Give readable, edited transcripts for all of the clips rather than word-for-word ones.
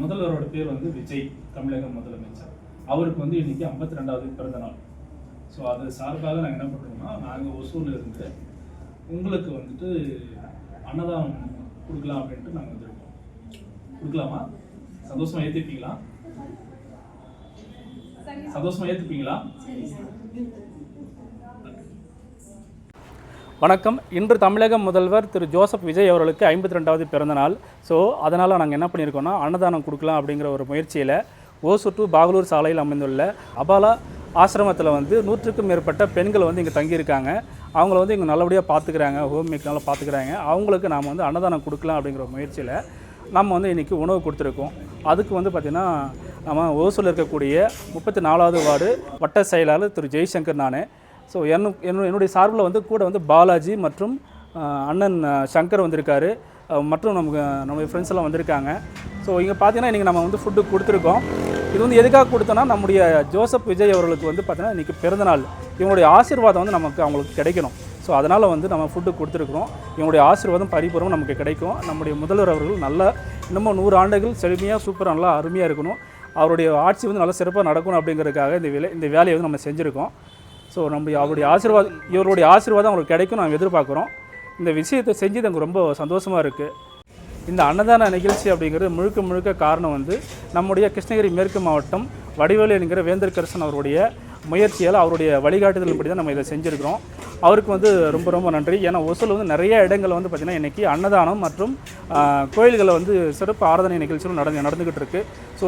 முதல்வரோட பேர் வந்து விஜய், தமிழக முதலமைச்சர். அவருக்கு வந்து இன்னைக்கு 52வது பிறந்த நாள். ஸோ அது சார்பாக நாங்கள் என்ன பண்ணுறோம்னா, நாங்கள் ஒசூரில் இருந்து உங்களுக்கு வந்துட்டு அன்னதானம் கொடுக்கலாம் அப்படின்ட்டு நாங்கள் வந்துருக்கோம். கொடுக்கலாமா? சந்தோஷமாக ஏற்றுப்பீங்களா? சந்தோஷமாக ஏற்றுப்பீங்களா? வணக்கம். இன்று தமிழக முதல்வர் திரு ஜோசப் விஜய் அவர்களுக்கு 52வது பிறந்த நாள். ஸோ அதனால் நாங்கள் என்ன பண்ணியிருக்கோம்னா, அன்னதானம் கொடுக்கலாம் அப்படிங்கிற ஒரு முயற்சியில் ஓசூர் டு பாகலூர் சாலையில் அமைந்துள்ள அபாலா ஆசிரமத்தில் வந்து 100க்கும் மேற்பட்ட பெண்கள் வந்து இங்கே தங்கியிருக்காங்க. அவங்கள வந்து இங்கே நல்லபடியாக பார்த்துக்கிறாங்க, ஹோம் மேக் நல்லா பார்த்துக்கிறாங்க. அவங்களுக்கு நாம் வந்து அன்னதானம் கொடுக்கலாம் அப்படிங்கிற முயற்சியில் நம்ம வந்து இன்றைக்கி உணவு கொடுத்துருக்கோம். அதுக்கு வந்து பார்த்திங்கன்னா, நம்ம ஓசூரில் இருக்கக்கூடிய 34வது வார்டு வட்ட செயலாளர் திரு ஜெய்சங்கர் நான். ஸோ என்னுடைய சார்பில் வந்து கூட வந்து பாலாஜி மற்றும் அண்ணன் சங்கர் வந்திருக்காரு, மற்றும் நம்ம ஃப்ரெண்ட்ஸ் எல்லாம் வந்திருக்காங்க. ஸோ இங்கே பார்த்தீங்கன்னா இன்றைக்கி நம்ம வந்து ஃபுட்டு கொடுத்துருக்கோம். இது வந்து எதுக்காக கொடுத்தோன்னா, நம்முடைய ஜோசப் விஜய் அவர்களுக்கு வந்து பார்த்தீங்கன்னா இன்றைக்கி பிறந்தநாள். இவங்களுடைய ஆசீர்வாதம் வந்து அவங்களுக்கு கிடைக்கணும். ஸோ அதனால் வந்து நம்ம ஃபுட்டு கொடுத்துருக்குறோம். இவங்களுடைய ஆசீர்வாதம் பரிபூர்ணம் நமக்கு கிடைக்கும். நம்முடைய முதல்வர் அவர்கள் நல்லா இன்னமும் 100 ஆண்டுகள் செழுமையாக சூப்பராக நல்லா அருமையாக இருக்கணும். அவருடைய ஆட்சி வந்து நல்லா சிறப்பாக நடக்கணும் அப்படிங்கிறதுக்காக இந்த வேலையை வந்து நம்ம செஞ்சுருக்கோம். ஸோ இவருடைய ஆசீர்வாதம் அவங்களுக்கு கிடைக்கும் நாங்கள் எதிர்பார்க்குறோம். இந்த விஷயத்தை செஞ்சது எனக்கு ரொம்ப சந்தோஷமாக இருக்குது. இந்த அன்னதான நிகழ்ச்சி அப்படிங்கிறது முழுக்க காரணம் வந்து நம்முடைய கிருஷ்ணகிரி மேற்கு மாவட்டம் வடிவேலு என்கிற வேந்தர் கரசன் அவருடைய முயற்சியால், அவருடைய வழிகாட்டுதல்படி தான் நம்ம இதை செஞ்சுருக்கிறோம். அவருக்கு வந்து ரொம்ப நன்றி. ஏன்னா ஒசூரில் வந்து நிறைய இடங்கள் வந்து பார்த்திங்கன்னா இன்றைக்கி அன்னதானம் மற்றும் கோயில்களில் வந்து சிறப்பு ஆராதனை நிகழ்ச்சிகளும் நடந்துக்கிட்டு இருக்குது. ஸோ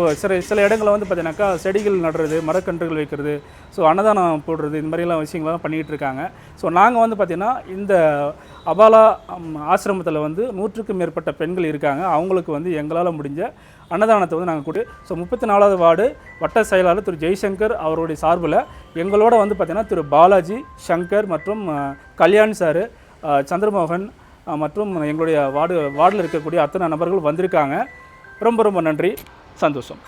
சில இடங்களில் வந்து பார்த்திங்கனாக்கா செடிகள் நடுறது, மரக்கன்றுகள் வைக்கிறது, ஸோ அன்னதானம் போடுறது, இந்த மாதிரிலாம் விஷயங்கள்லாம் பண்ணிக்கிட்டு இருக்காங்க. ஸோ நாங்கள் வந்து பார்த்திங்கன்னா இந்த அபாலா ஆசிரமத்தில் வந்து 100க்கும் மேற்பட்ட பெண்கள் இருக்காங்க. அவங்களுக்கு வந்து எங்களால் முடிஞ்ச அன்னதானத்தை வந்து நாங்கள் கொடு. ஸோ 34வது வார்டு வட்ட செயலாளர் திரு ஜெய்சங்கர் அவருடைய சார்பில் எங்களோட வந்து பார்த்திங்கன்னா திரு பாலாஜி, சங்கர் மற்றும் கல்யாண் சார், சந்திரமோகன் மற்றும் எங்களுடைய வார்டில் இருக்கக்கூடிய அத்தனை நபர்கள் வந்திருக்காங்க. ரொம்ப நன்றி, சந்தோஷம்.